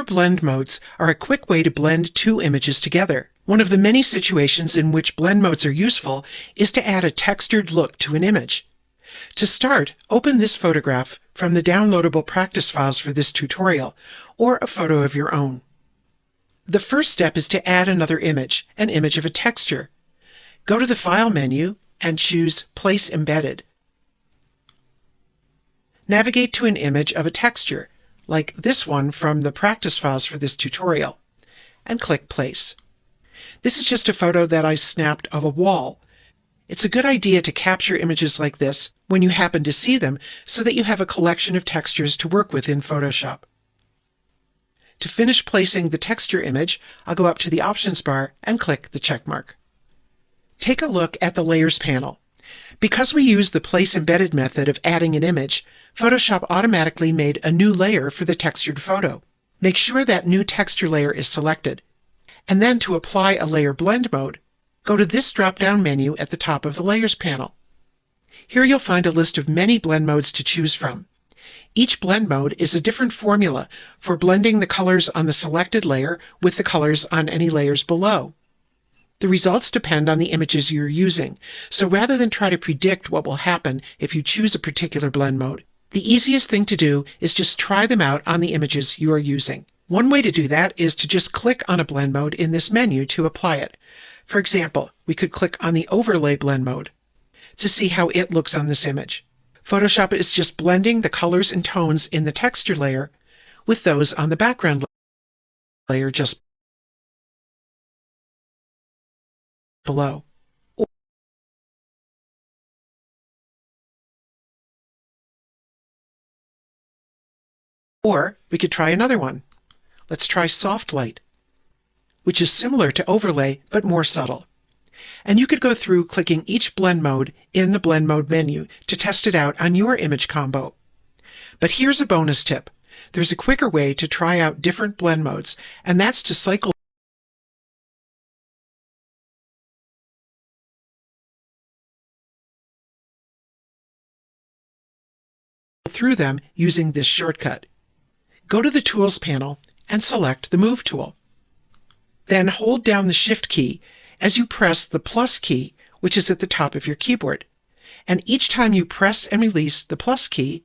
Layer blend modes are a quick way to blend two images together. One of the many situations in which blend modes are useful is to add a textured look to an image. To start, open this photograph from the downloadable practice files for this tutorial, or a photo of your own. The first step is to add another image, an image of a texture. Go to the File menu and choose Place Embedded. Navigate to an image of a texture, like this one from the practice files for this tutorial, and click Place. This is just a photo that I snapped of a wall. It's a good idea to capture images like this when you happen to see them so that you have a collection of textures to work with in Photoshop. To finish placing the texture image, I'll go up to the Options bar and click the check mark. Take a look at the Layers panel. Because we use the Place Embedded method of adding an image, Photoshop automatically made a new layer for the textured photo. Make sure that new texture layer is selected. And then to apply a layer blend mode, go to this drop-down menu at the top of the Layers panel. Here you'll find a list of many blend modes to choose from. Each blend mode is a different formula for blending the colors on the selected layer with the colors on any layers below. The results depend on the images you're using, so rather than try to predict what will happen if you choose a particular blend mode, the easiest thing to do is just try them out on the images you are using. One way to do that is to just click on a blend mode in this menu to apply it. For example, we could click on the Overlay blend mode to see how it looks on this image. Photoshop is just blending the colors and tones in the texture layer with those on the background layer just below. Or we could try another one. Let's try Soft Light, which is similar to Overlay but more subtle. And you could go through clicking each blend mode in the Blend Mode menu to test it out on your image combo. But here's a bonus tip. There's a quicker way to try out different blend modes, and that's to cycle through them using this shortcut. Go to the Tools panel and select the Move tool. Then hold down the Shift key as you press the plus key, which is at the top of your keyboard. And each time you press and release the plus key,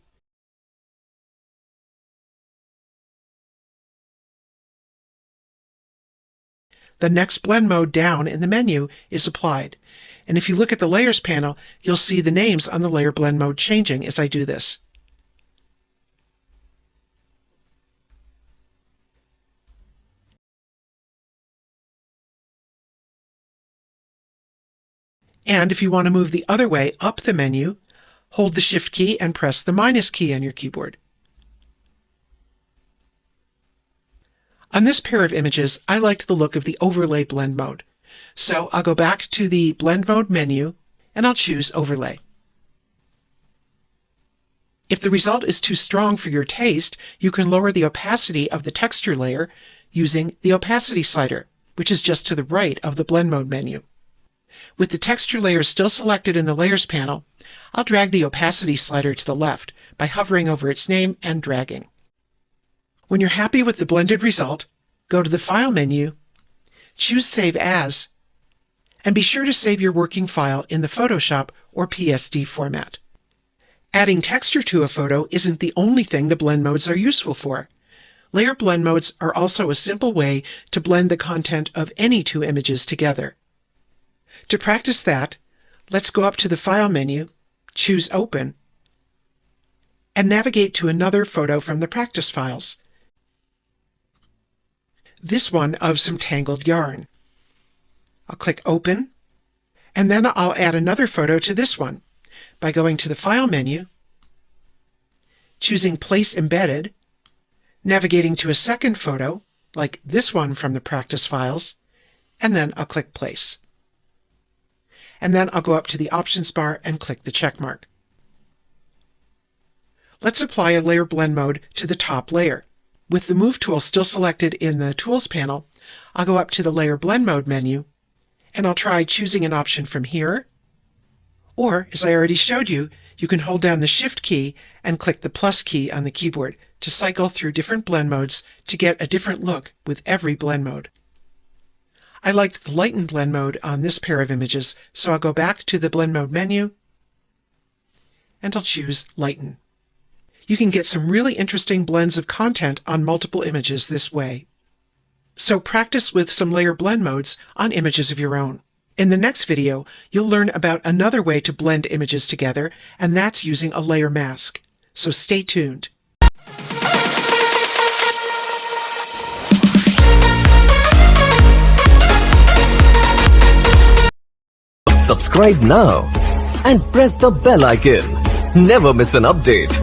the next blend mode down in the menu is applied. And if you look at the Layers panel, you'll see the names on the layer blend mode changing as I do this. And if you want to move the other way up the menu, hold the Shift key and press the minus key on your keyboard. On this pair of images, I liked the look of the Overlay blend mode. So I'll go back to the Blend Mode menu and I'll choose Overlay. If the result is too strong for your taste, you can lower the opacity of the texture layer using the opacity slider, which is just to the right of the Blend Mode menu. With the texture layer still selected in the Layers panel, I'll drag the opacity slider to the left by hovering over its name and dragging. When you're happy with the blended result, go to the File menu, choose Save As, and be sure to save your working file in the Photoshop or PSD format. Adding texture to a photo isn't the only thing the blend modes are useful for. Layer blend modes are also a simple way to blend the content of any two images together. To practice that, let's go up to the File menu, choose Open, and navigate to another photo from the practice files. This one of some tangled yarn. I'll click Open, and then I'll add another photo to this one by going to the File menu, choosing Place Embedded, navigating to a second photo, like this one from the practice files, and then I'll click Place. And then I'll go up to the Options bar and click the check mark. Let's apply a layer blend mode to the top layer. With the Move tool still selected in the Tools panel, I'll go up to the Layer Blend Mode menu, and I'll try choosing an option from here. Or, as I already showed you, You can hold down the Shift key and click the plus key on the keyboard to cycle through different blend modes to get a different look with every blend mode. I liked the lighten blend mode on this pair of images, so I'll go back to the blend mode menu and I'll choose lighten. You can get some really interesting blends of content on multiple images this way. So practice with some layer blend modes on images of your own. In the next video, you'll learn about another way to blend images together, and that's using a layer mask. So stay tuned. Subscribe now and press the bell icon. Never miss an update.